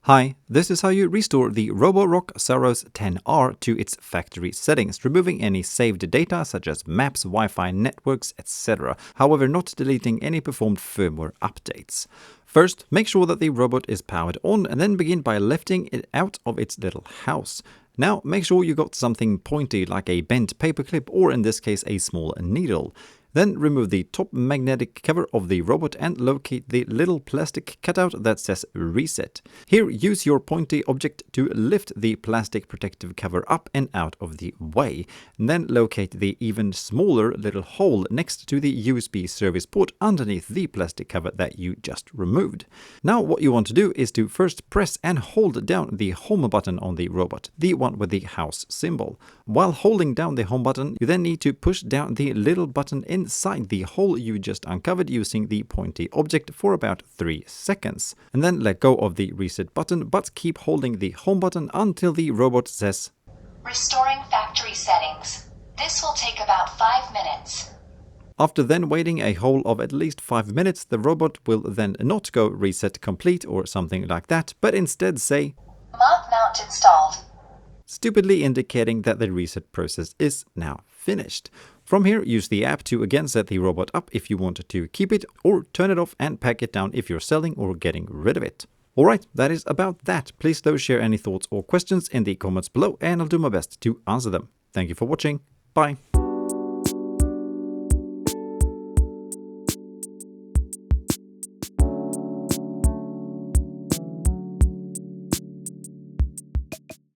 Hi, this is how you restore the Roborock Saros 10R to its factory settings, removing any saved data such as maps, Wi-Fi networks, etc. However, not deleting any performed firmware updates. First, make sure that the robot is powered on and then begin by lifting it out of its little house. Now, make sure you got something pointy like a bent paperclip or in this case a small needle. Then remove the top magnetic cover of the robot and locate the little plastic cutout that says reset. Here, use your pointy object to lift the plastic protective cover up and out of the way. And then locate the even smaller little hole next to the USB service port underneath the plastic cover that you just removed. Now what you want to do is to first press and hold down the home button on the robot, the one with the house symbol. While holding down the home button, you then need to push down the little button inside the hole you just uncovered using the pointy object for about 3 seconds. And then let go of the reset button, but keep holding the home button until the robot says "Restoring factory settings. This will take about 5 minutes." After then waiting a whole of at least 5 minutes, the robot will then not go reset complete or something like that, but instead say "Mod mount installed," stupidly indicating that the reset process is now finished. From here, use the app to again set the robot up if you want to keep it, or turn it off and pack it down if you're selling or getting rid of it. Alright, that is about that. Please do share any thoughts or questions in the comments below and I'll do my best to answer them. Thank you for watching. Bye.